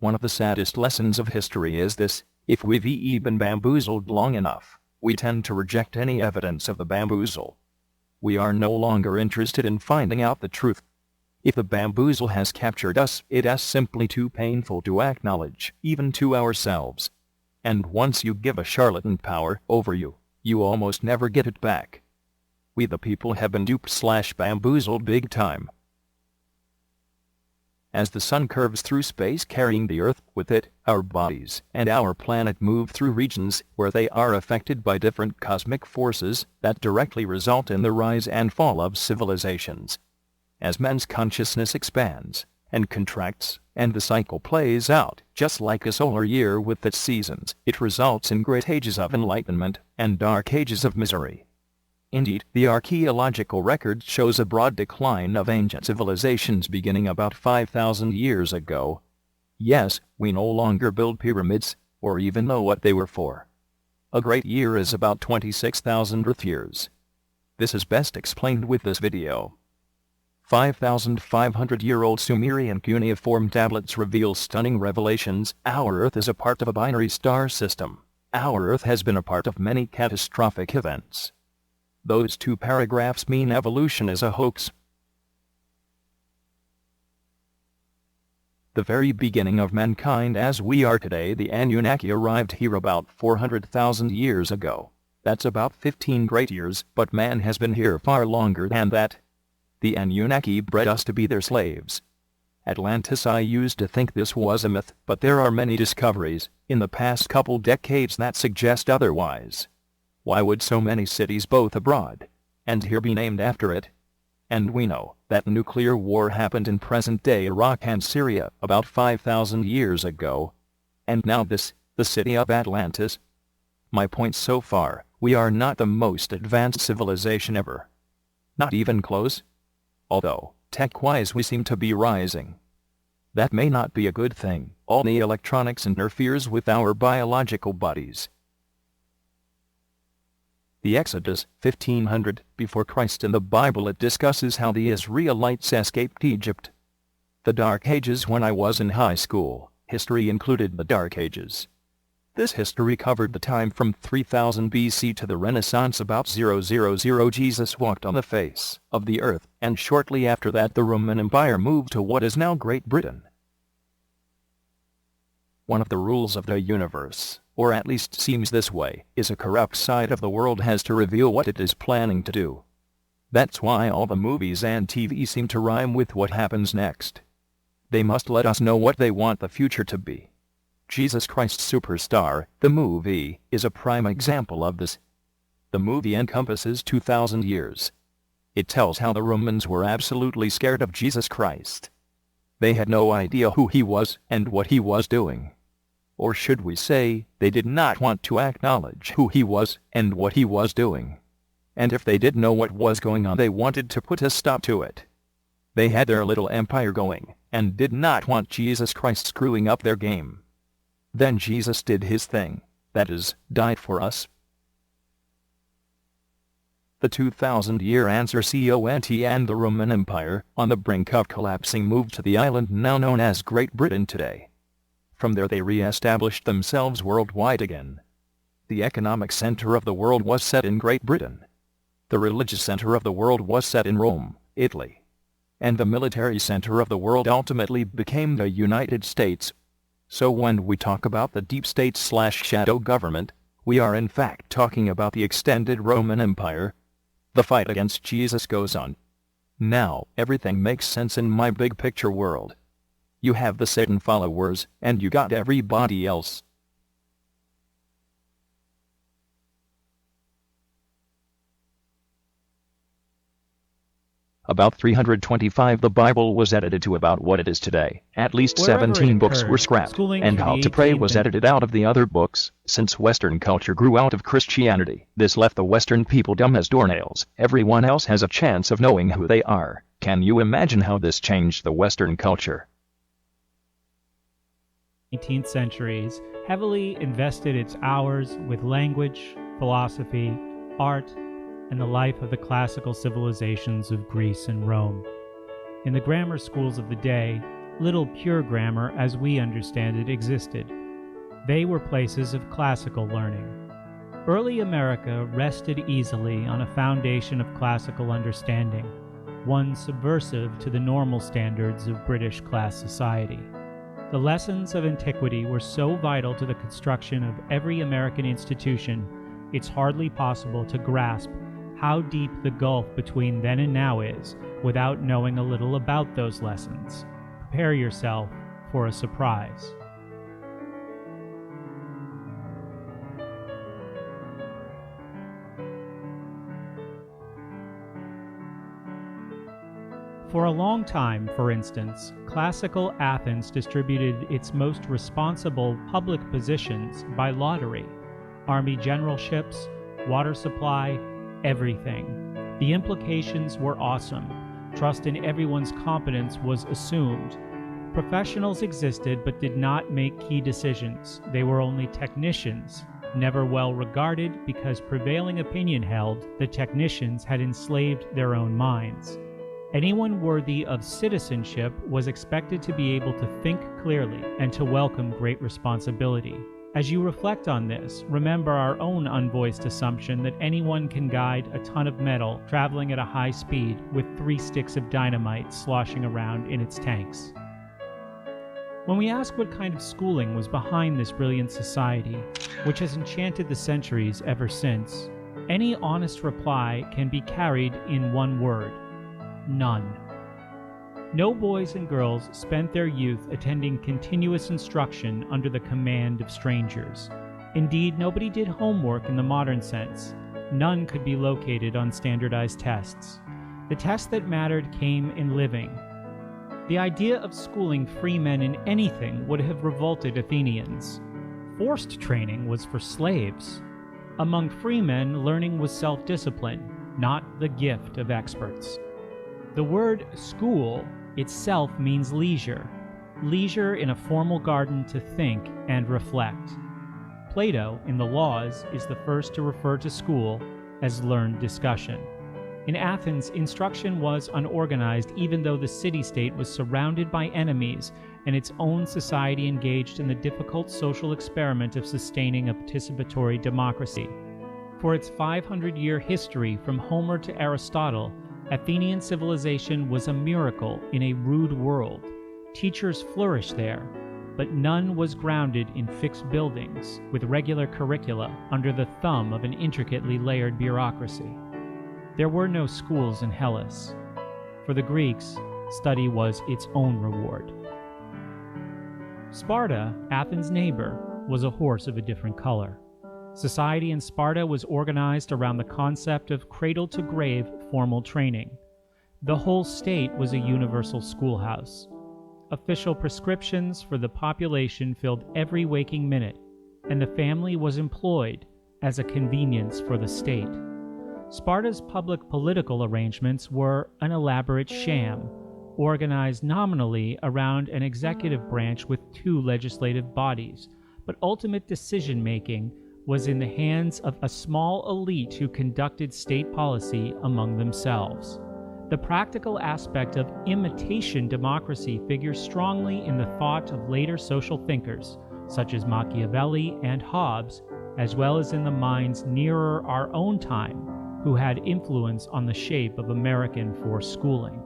One of the saddest lessons of history is this: if we've been bamboozled long enough, we tend to reject any evidence of the bamboozle. We are no longer interested in finding out the truth. If the bamboozle has captured us, it is simply too painful to acknowledge, even to ourselves. And once you give a charlatan power over you, you almost never get it back. We the people have been duped/bamboozled big time. As the sun curves through space carrying the Earth with it, our bodies and our planet move through regions where they are affected by different cosmic forces that directly result in the rise and fall of civilizations. As man's consciousness expands and contracts, and the cycle plays out, just like a solar year with its seasons, it results in great ages of enlightenment and dark ages of misery. Indeed, the archaeological record shows a broad decline of ancient civilizations beginning about 5,000 years ago. Yes, we no longer build pyramids, or even know what they were for. A great year is about 26,000 Earth years. This is best explained with this video. 5,500-year-old Sumerian cuneiform tablets reveal stunning revelations. Our Earth is a part of a binary star system. Our Earth has been a part of many catastrophic events. Those two paragraphs mean evolution is a hoax. The very beginning of mankind as we are today, the Anunnaki arrived here about 400,000 years ago. That's about 15 great years, but man has been here far longer than that. The Anunnaki bred us to be their slaves. Atlantis. I used to think this was a myth, but there are many discoveries in the past couple decades that suggest otherwise. Why would so many cities both abroad and here be named after it? And we know that nuclear war happened in present-day Iraq and Syria about 5,000 years ago. And now this, the city of Atlantis. My point so far, we are not the most advanced civilization ever. Not even close. Although, tech-wise we seem to be rising. That may not be a good thing. All the electronics interferes with our biological bodies. The Exodus, 1500 before Christ. In the Bible it discusses how the Israelites escaped Egypt. The Dark Ages. When I was in high school, history included the Dark Ages. This history covered the time from 3000 BC to the Renaissance. About 000 Jesus walked on the face of the earth, and shortly after that the Roman Empire moved to what is now Great Britain. One of the rules of the universe, or at least seems this way, is a corrupt side of the world has to reveal what it is planning to do. That's why all the movies and TV seem to rhyme with what happens next. They must let us know what they want the future to be. Jesus Christ Superstar, the movie, is a prime example of this. The movie encompasses 2,000 years. It tells how the Romans were absolutely scared of Jesus Christ. They had no idea who he was and what he was doing. Or should we say, they did not want to acknowledge who he was and what he was doing. And if they did know what was going on, they wanted to put a stop to it. They had their little empire going, and did not want Jesus Christ screwing up their game. Then Jesus did his thing, that is, died for us. The 2,000-year answer. CONT and the Roman Empire, on the brink of collapsing, moved to the island now known as Great Britain today. From there they re-established themselves worldwide again. The economic center of the world was set in Great Britain. The religious center of the world was set in Rome, Italy. And the military center of the world ultimately became the United States. So when we talk about the deep state/shadow government, we are in fact talking about the extended Roman Empire. The fight against Jesus goes on. Now, everything makes sense in my big picture world. You have the Satan followers, and you got everybody else. About 325 the Bible was edited to about what it is today. At least 17 books were scrapped, and How to Pray was edited out of the other books. Since Western culture grew out of Christianity, this left the Western people dumb as doornails. Everyone else has a chance of knowing who they are. Can you imagine how this changed the Western culture? 18th centuries heavily invested its hours with language, philosophy, art, and the life of the classical civilizations of Greece and Rome. In the grammar schools of the day, little pure grammar as we understand it existed. They were places of classical learning. Early America rested easily on a foundation of classical understanding, one subversive to the normal standards of British class society. The lessons of antiquity were so vital to the construction of every American institution, it's hardly possible to grasp how deep the gulf between then and now is without knowing a little about those lessons. Prepare yourself for a surprise. For a long time, for instance, classical Athens distributed its most responsible public positions by lottery: army generalships, water supply, everything. The implications were awesome. Trust in everyone's competence was assumed. Professionals existed but did not make key decisions. They were only technicians, never well regarded because prevailing opinion held the technicians had enslaved their own minds. Anyone worthy of citizenship was expected to be able to think clearly and to welcome great responsibility. As you reflect on this, remember our own unvoiced assumption that anyone can guide a ton of metal traveling at a high speed with 3 sticks of dynamite sloshing around in its tanks. When we ask what kind of schooling was behind this brilliant society, which has enchanted the centuries ever since, any honest reply can be carried in one word: none. No boys and girls spent their youth attending continuous instruction under the command of strangers. Indeed, nobody did homework in the modern sense. None could be located on standardized tests. The test that mattered came in living. The idea of schooling free men in anything would have revolted Athenians. Forced training was for slaves. Among free men, learning was self-discipline, not the gift of experts. The word school itself means leisure. Leisure in a formal garden to think and reflect. Plato, in the Laws, is the first to refer to school as learned discussion. In Athens, instruction was unorganized even though the city-state was surrounded by enemies and its own society engaged in the difficult social experiment of sustaining a participatory democracy. For its 500-year history from Homer to Aristotle, Athenian civilization was a miracle in a rude world. Teachers flourished there, but none was grounded in fixed buildings with regular curricula under the thumb of an intricately layered bureaucracy. There were no schools in Hellas. For the Greeks, study was its own reward. Sparta, Athens' neighbor, was a horse of a different color. Society in Sparta was organized around the concept of cradle-to-grave formal training. The whole state was a universal schoolhouse. Official prescriptions for the population filled every waking minute, and the family was employed as a convenience for the state. Sparta's public political arrangements were an elaborate sham, organized nominally around an executive branch with 2 legislative bodies, but ultimate decision-making was in the hands of a small elite who conducted state policy among themselves. The practical aspect of imitation democracy figures strongly in the thought of later social thinkers, such as Machiavelli and Hobbes, as well as in the minds nearer our own time, who had influence on the shape of American forced schooling.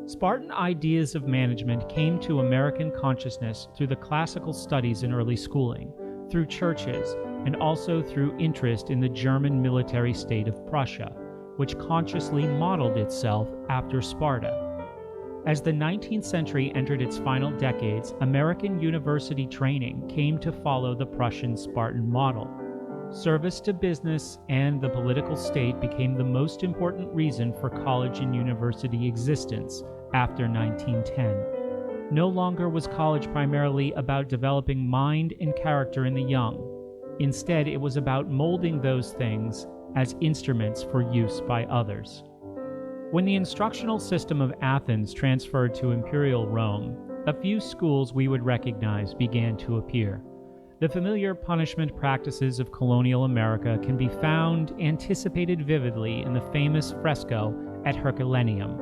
Spartan ideas of management came to American consciousness through the classical studies in early schooling, through churches, and also through interest in the German military state of Prussia, which consciously modeled itself after Sparta. As the 19th century entered its final decades, American university training came to follow the Prussian Spartan model. Service to business and the political state became the most important reason for college and university existence after 1910. No longer was college primarily about developing mind and character in the young. Instead, it was about molding those things as instruments for use by others. When the instructional system of Athens transferred to Imperial Rome, a few schools we would recognize began to appear. The familiar punishment practices of colonial America can be found anticipated vividly in the famous fresco at Herculaneum,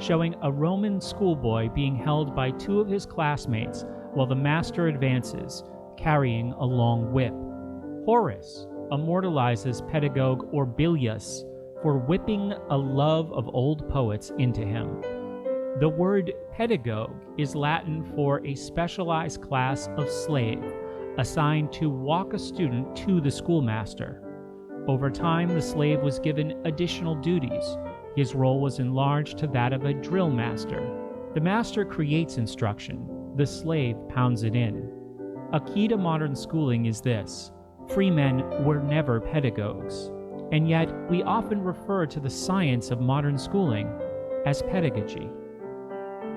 showing a Roman schoolboy being held by two of his classmates while the master advances, carrying a long whip. Horace immortalizes pedagogue Orbilius for whipping a love of old poets into him. The word pedagogue is Latin for a specialized class of slave assigned to walk a student to the schoolmaster. Over time, the slave was given additional duties. His role was enlarged to that of a drill master. The master creates instruction, the slave pounds it in. A key to modern schooling is this: free men were never pedagogues, and yet we often refer to the science of modern schooling as pedagogy.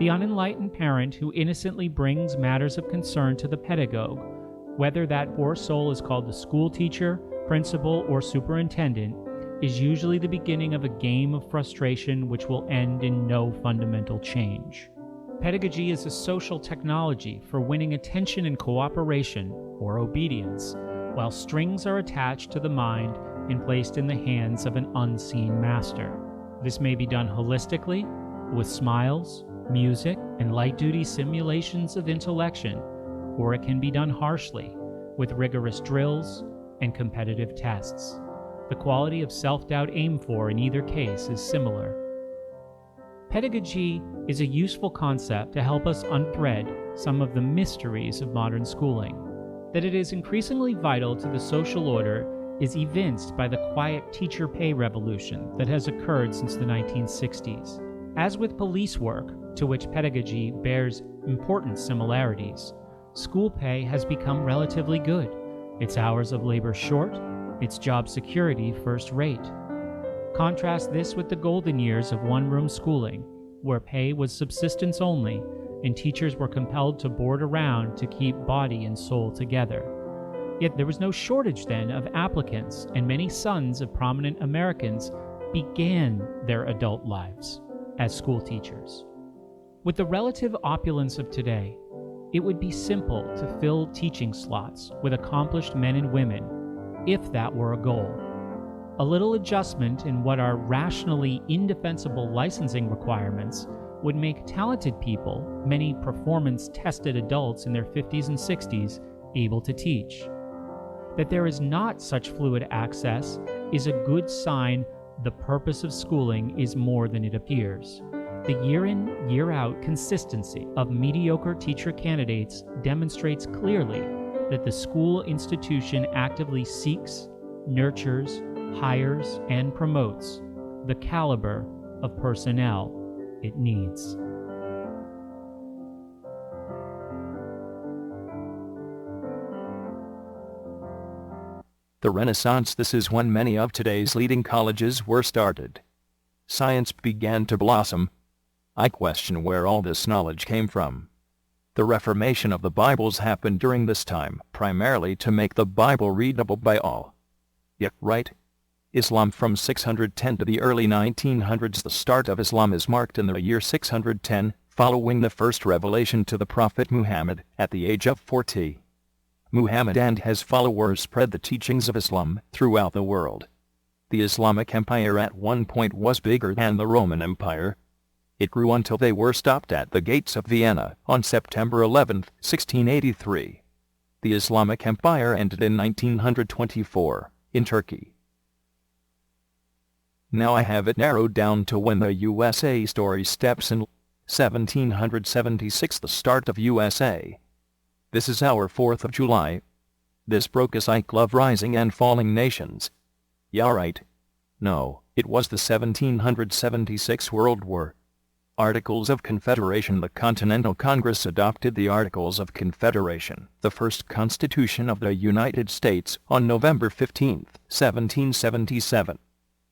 The unenlightened parent who innocently brings matters of concern to the pedagogue, whether that poor soul is called the school teacher, principal, or superintendent, is usually the beginning of a game of frustration which will end in no fundamental change. Pedagogy is a social technology for winning attention and cooperation, or obedience, while strings are attached to the mind and placed in the hands of an unseen master. This may be done holistically, with smiles, music, and light-duty simulations of intellection, or it can be done harshly, with rigorous drills and competitive tests. The quality of self-doubt aimed for in either case is similar. Pedagogy is a useful concept to help us unthread some of the mysteries of modern schooling. That it is increasingly vital to the social order is evinced by the quiet teacher pay revolution that has occurred since the 1960s. As with police work, to which pedagogy bears important similarities, school pay has become relatively good, its hours of labor short, its job security first-rate. Contrast this with the golden years of one-room schooling, where pay was subsistence only, and teachers were compelled to board around to keep body and soul together. Yet there was no shortage then of applicants, and many sons of prominent Americans began their adult lives as school teachers. With the relative opulence of today, it would be simple to fill teaching slots with accomplished men and women, if that were a goal. A little adjustment in what are rationally indefensible licensing requirements would make talented people, many performance-tested adults in their 50s and 60s, able to teach. That there is not such fluid access is a good sign the purpose of schooling is more than it appears. The year-in, year-out consistency of mediocre teacher candidates demonstrates clearly that the school institution actively seeks, nurtures, hires, and promotes the caliber of personnel it needs. The Renaissance. This is when many of today's leading colleges were started. Science began to blossom. I question where all this knowledge came from. The Reformation of the Bibles happened during this time, primarily to make the Bible readable by all. Yeah, right. Islam from 610 to the early 1900s. The start of Islam is marked in the year 610, following the first revelation to the Prophet Muhammad at the age of 40. Muhammad and his followers spread the teachings of Islam throughout the world. The Islamic Empire at one point was bigger than the Roman Empire. It grew until they were stopped at the gates of Vienna on September 11, 1683. The Islamic Empire ended in 1924, in Turkey. Now I have it narrowed down to when the USA story steps in. 1776, the start of USA. This is our 4th of July. This broke a cycle of rising and falling nations. Yeah, right. No, it was the 1776 World War. Articles of Confederation. The Continental Congress adopted the Articles of Confederation, the first Constitution of the United States, on November 15, 1777.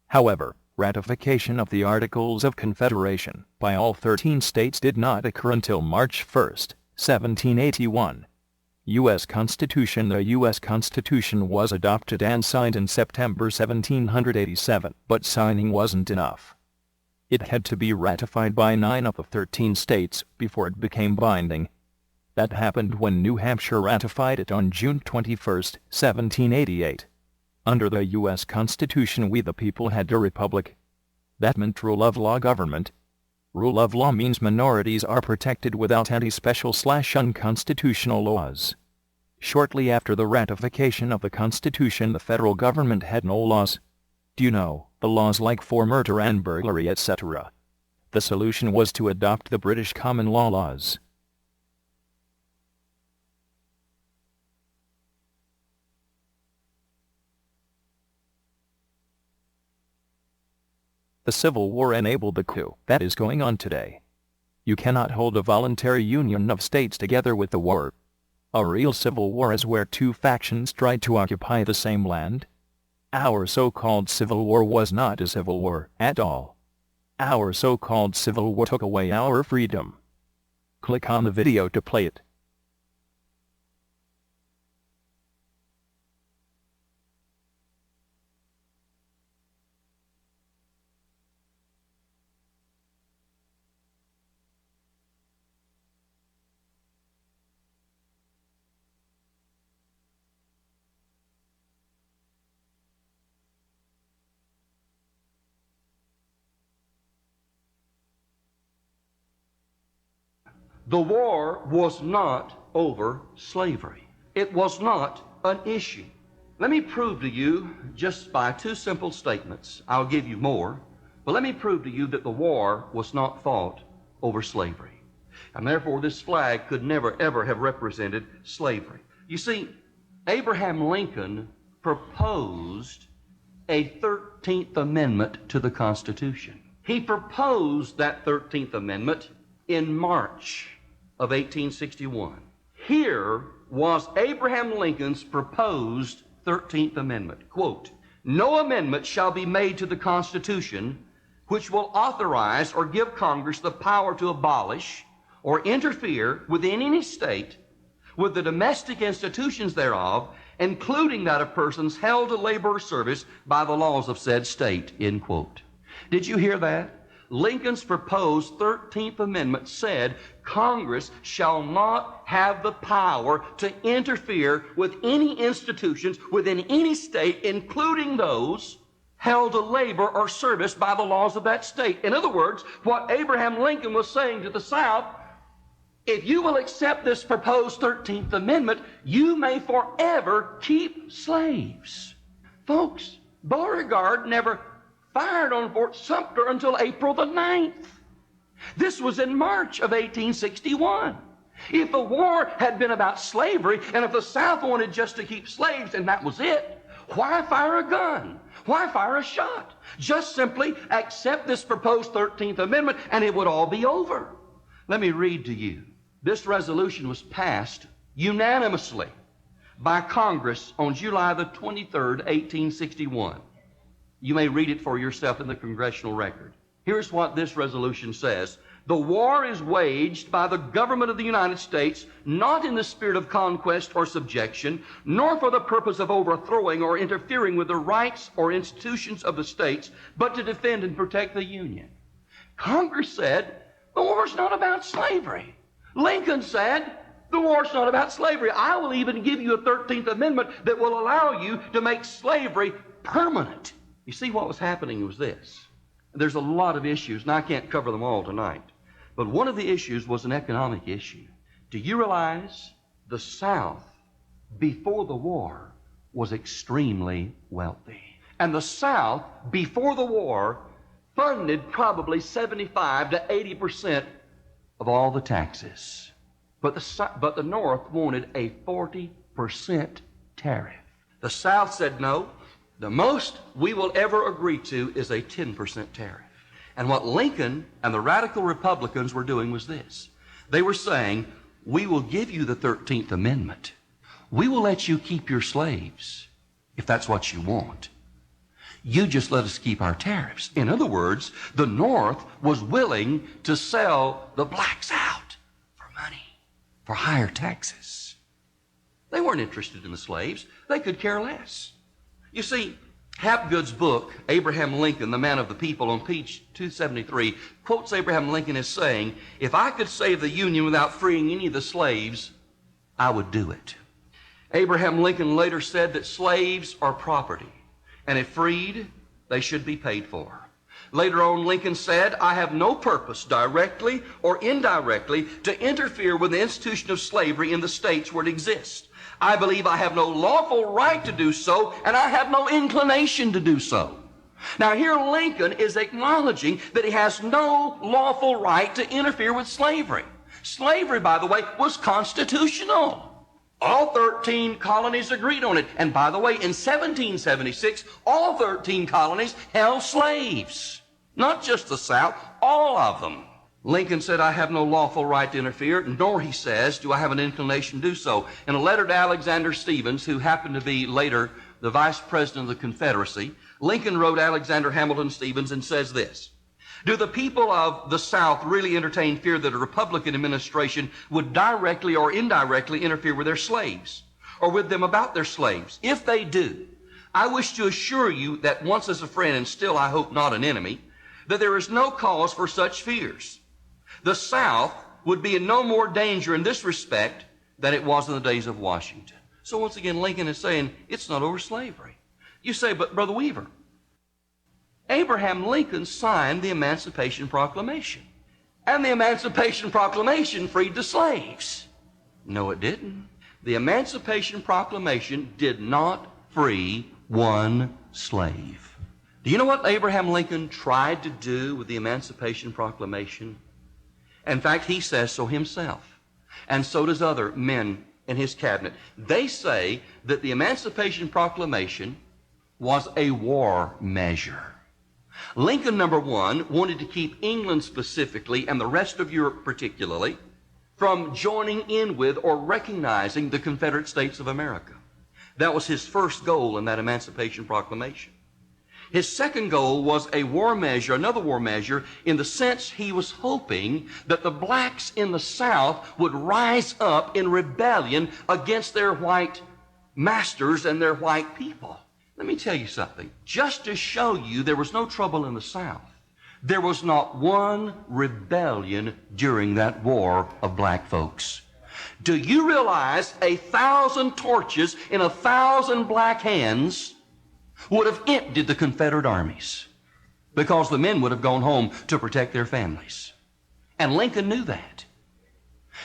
However, ratification of the Articles of Confederation by all 13 states did not occur until March 1, 1781. U.S. Constitution. The U.S. Constitution was adopted and signed in September 1787, but signing wasn't enough. It had to be ratified by 9 of the 13 states before it became binding. That happened when New Hampshire ratified it on June 21, 1788. Under the U.S. Constitution, we the people had a republic. That meant rule of law government. Rule of law means minorities are protected without any special/unconstitutional laws. Shortly after the ratification of the Constitution, the federal government had no laws. Do you know, the laws like for murder and burglary, etc. The solution was to adopt the British common law laws. The Civil War enabled the coup that is going on today. You cannot hold a voluntary union of states together with the war. A real civil war is where two factions try to occupy the same land. Our so-called civil war was not a civil war at all. Our so-called civil war took away our freedom. Click on the video to play it. The war was not over slavery. It was not an issue. Let me prove to you, just by two simple statements, I'll give you more, but let me prove to you that the war was not fought over slavery. And therefore this flag could never ever have represented slavery. You see, Abraham Lincoln proposed a 13th Amendment to the Constitution. He proposed that 13th Amendment in March of 1861. Here was Abraham Lincoln's proposed 13th Amendment. Quote, "No amendment shall be made to the Constitution which will authorize or give Congress the power to abolish or interfere within any state with the domestic institutions thereof, including that of persons held to labor or service by the laws of said state." End quote. Did you hear that? Lincoln's proposed 13th Amendment said Congress shall not have the power to interfere with any institutions within any state, including those held to labor or service by the laws of that state. In other words, what Abraham Lincoln was saying to the South, if you will accept this proposed 13th Amendment, you may forever keep slaves. Folks, Beauregard never fired on Fort Sumter until April the 9th. This was in March of 1861. If the war had been about slavery, and if the South wanted just to keep slaves and that was it, why fire a gun? Why fire a shot? Just simply accept this proposed 13th Amendment and it would all be over. Let me read to you. This resolution was passed unanimously by Congress on July the 23rd, 1861. You may read it for yourself in the congressional record. Here's what this resolution says. The war is waged by the government of the United States, not in the spirit of conquest or subjection, nor for the purpose of overthrowing or interfering with the rights or institutions of the states, but to defend and protect the Union. Congress said, the war's not about slavery. Lincoln said, the war's not about slavery. I will even give you a 13th Amendment that will allow you to make slavery permanent. You see, what was happening was this. There's a lot of issues, and I can't cover them all tonight. But one of the issues was an economic issue. Do you realize the South, before the war, was extremely wealthy? And the South, before the war, funded probably 75 to 80% of all the taxes. But the North wanted a 40% tariff. The South said no. The most we will ever agree to is a 10% tariff. And what Lincoln and the radical Republicans were doing was this. They were saying, we will give you the 13th Amendment. We will let you keep your slaves if that's what you want. You just let us keep our tariffs. In other words, the North was willing to sell the blacks out for money, for higher taxes. They weren't interested in the slaves. They could care less. You see, Hapgood's book, Abraham Lincoln, the Man of the People, on page 273, quotes Abraham Lincoln as saying, if I could save the Union without freeing any of the slaves, I would do it. Abraham Lincoln later said that slaves are property, and if freed, they should be paid for. Later on, Lincoln said, I have no purpose, directly or indirectly, to interfere with the institution of slavery in the states where it exists. I believe I have no lawful right to do so, and I have no inclination to do so. Now here Lincoln is acknowledging that he has no lawful right to interfere with slavery. Slavery, by the way, was constitutional. All 13 colonies agreed on it. And by the way, in 1776, all 13 colonies held slaves. Not just the South, all of them. Lincoln said, I have no lawful right to interfere, nor, he says, do I have an inclination to do so. In a letter to Alexander Stephens, who happened to be later the Vice President of the Confederacy, Lincoln wrote Alexander Hamilton Stephens and says this: do the people of the South really entertain fear that a Republican administration would directly or indirectly interfere with their slaves or with them about their slaves? If they do, I wish to assure you that once as a friend and still I hope not an enemy, that there is no cause for such fears. The South would be in no more danger in this respect than it was in the days of Washington. So once again, Lincoln is saying it's not over slavery. You say, but Brother Weaver, Abraham Lincoln signed the Emancipation Proclamation. And the Emancipation Proclamation freed the slaves. No, it didn't. The Emancipation Proclamation did not free one slave. Do you know what Abraham Lincoln tried to do with the Emancipation Proclamation? In fact, he says so himself. And so does other men in his cabinet. They say that the Emancipation Proclamation was a war measure. Lincoln, number one, wanted to keep England specifically and the rest of Europe particularly from joining in with or recognizing the Confederate States of America. That was his first goal in that Emancipation Proclamation. His second goal was a war measure, another war measure, in the sense he was hoping that the blacks in the South would rise up in rebellion against their white masters and their white people. Let me tell you something. Just to show you there was no trouble in the South, there was not one rebellion during that war of black folks. Do you realize 1,000 torches in 1,000 black hands would have emptied the Confederate armies because the men would have gone home to protect their families? And Lincoln knew that.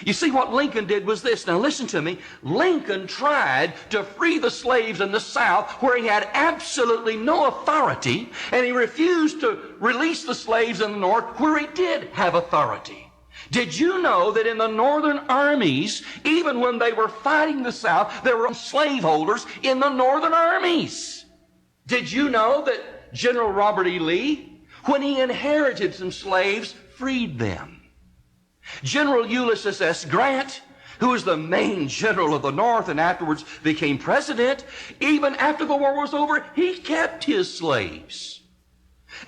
You see, what Lincoln did was this. Now listen to me. Lincoln tried to free the slaves in the South where he had absolutely no authority, and he refused to release the slaves in the North where he did have authority. Did you know that in the northern armies, even when they were fighting the South, there were slaveholders in the northern armies? Did you know that General Robert E. Lee, when he inherited some slaves, freed them? General Ulysses S. Grant, who was the main general of the North and afterwards became president, even after the war was over, he kept his slaves.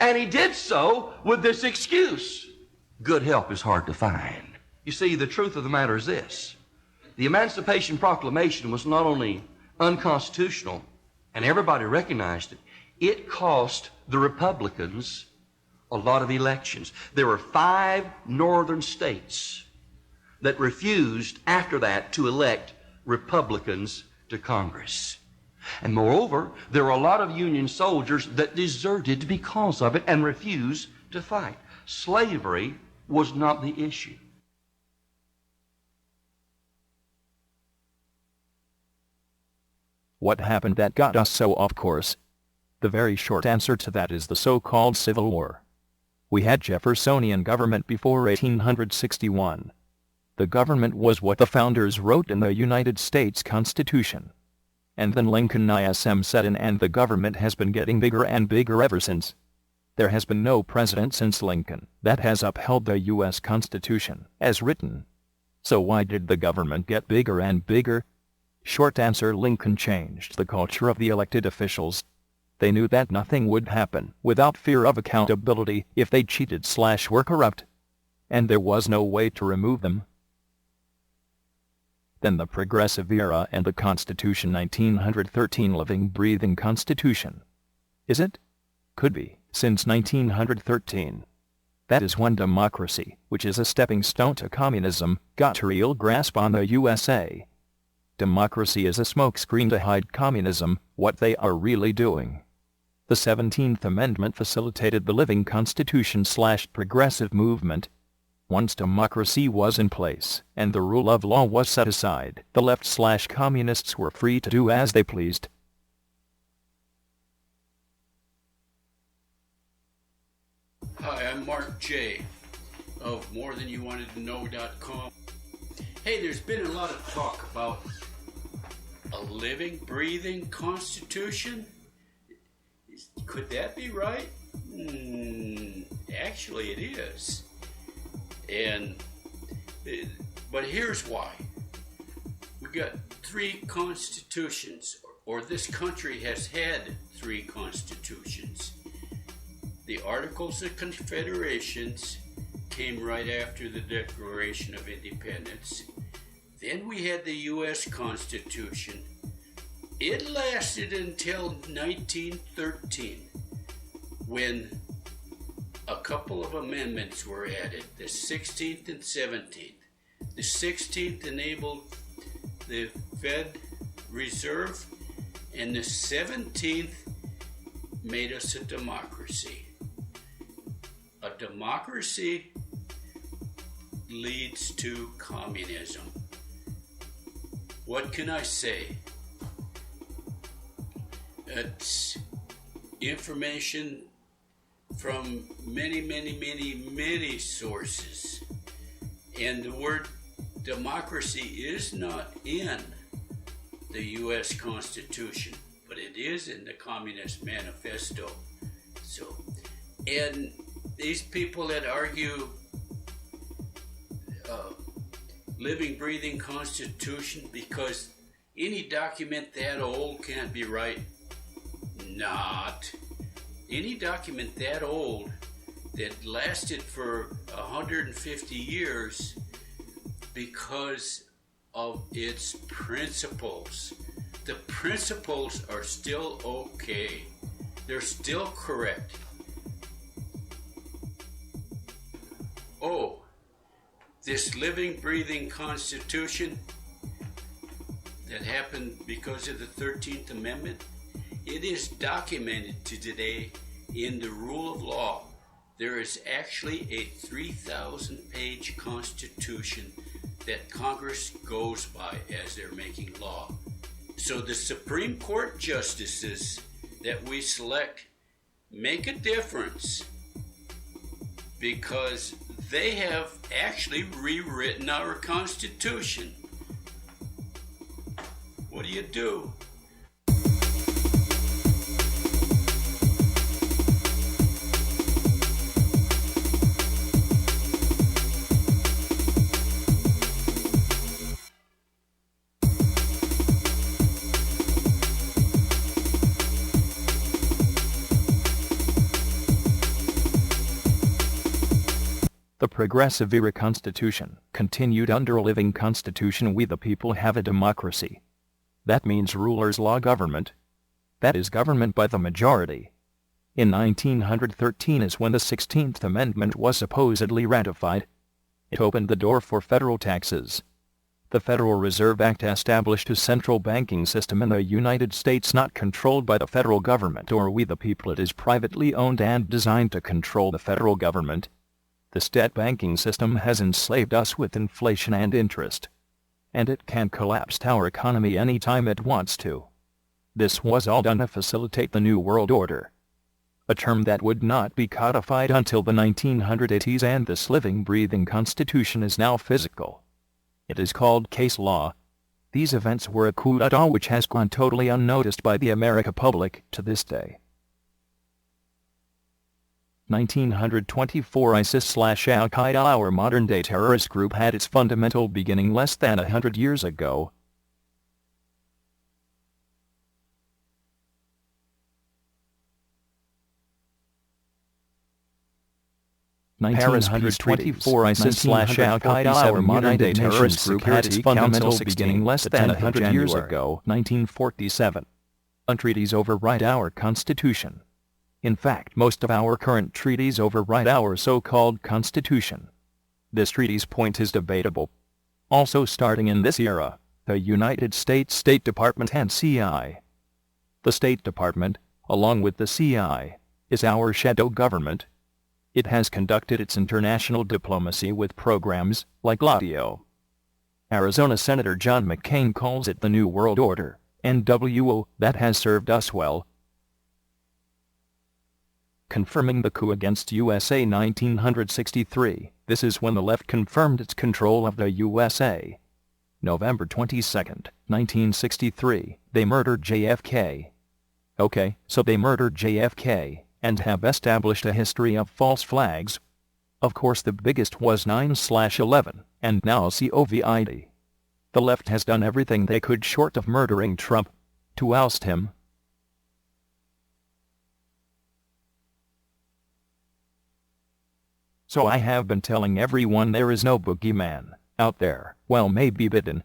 And he did so with this excuse: good help is hard to find. You see, the truth of the matter is this. The Emancipation Proclamation was not only unconstitutional, and everybody recognized it, it cost the Republicans a lot of elections. There were 5 northern states that refused after that to elect Republicans to Congress. And moreover, there were a lot of Union soldiers that deserted because of it and refused to fight. Slavery was not the issue. What happened that got us so off course? The very short answer to that is the so-called Civil War. We had Jeffersonian government before 1861. The government was what the founders wrote in the United States Constitution. And then Lincoln ISM set in, and the government has been getting bigger and bigger ever since. There has been no president since Lincoln that has upheld the U.S. Constitution as written. So why did the government get bigger and bigger? Short answer: Lincoln changed the culture of the elected officials. They knew that nothing would happen without fear of accountability if they cheated/were corrupt, and there was no way to remove them. Then the Progressive Era and the Constitution 1913, living, breathing Constitution. Is it? Could be, since 1913. That is when democracy, which is a stepping stone to communism, got a real grasp on the USA. Democracy is a smokescreen to hide communism, what they are really doing. The 17th Amendment facilitated the living constitution/progressive movement. Once democracy was in place and the rule of law was set aside, the left/communists were free to do as they pleased. Hi, I'm Mark J. of morethanYouWantedToKnow.com. Hey, there's been a lot of talk about a living, breathing constitution. Could that be right? Actually, it is. But here's why. We got three constitutions, or this country has had three constitutions. The Articles of Confederation came right after the Declaration of Independence. Then we had the U.S. Constitution. It lasted until 1913, when a couple of amendments were added, the 16th and 17th. The 16th enabled the Fed Reserve, and the 17th made us a democracy. A democracy leads to communism. What can I say? It's information from many sources. And the word democracy is not in the U.S. Constitution, but it is in the Communist Manifesto. And these people that argue living, breathing constitution because any document that old can't be right. Not. Any document that old that lasted for 150 years because of its principles. The principles are still okay. They're still correct. Oh, this living, breathing constitution that happened because of the 13th Amendment, it is documented to today in the rule of law. There is actually a 3,000-page constitution that Congress goes by as they're making law. So the Supreme Court justices that we select make a difference because they have actually rewritten our Constitution. What do you do? The Progressive Era Constitution continued under a living constitution. We the people have a democracy. That means rulers law government. That is government by the majority. In 1913 is when the 16th Amendment was supposedly ratified. It opened the door for federal taxes. The Federal Reserve Act established a central banking system in the United States not controlled by the federal government or we the people. It is privately owned and designed to control the federal government. The state banking system has enslaved us with inflation and interest. And it can collapse our economy anytime it wants to. This was all done to facilitate the New World Order, a term that would not be codified until the 1980s, and this living, breathing constitution is now physical. It is called case law. These events were a coup d'etat which has gone totally unnoticed by the American public to this day. 1924 ISIS/Al-Qaeda, our modern-day terrorist group, had its fundamental beginning less than 100 years ago. Paris 1924 ISIS/Al-Qaeda, our modern-day terrorist group, had its fundamental beginning less than 100 years ago. 1947. Treaties override our Constitution. In fact, most of our current treaties override our so-called Constitution. This treaty's point is debatable. Also starting in this era, the United States State Department and CI. The State Department, along with the CI, is our shadow government. It has conducted its international diplomacy with programs like LATIO. Arizona Senator John McCain calls it the New World Order, NWO, that has served us well. Confirming the coup against USA 1963, this is when the left confirmed its control of the USA. November 22, 1963, they murdered JFK. Okay, so they murdered JFK, and have established a history of false flags. Of course the biggest was 9/11, and now COVID. The left has done everything they could short of murdering Trump to oust him. So I have been telling everyone there is no boogeyman out there. Well, maybe Biden,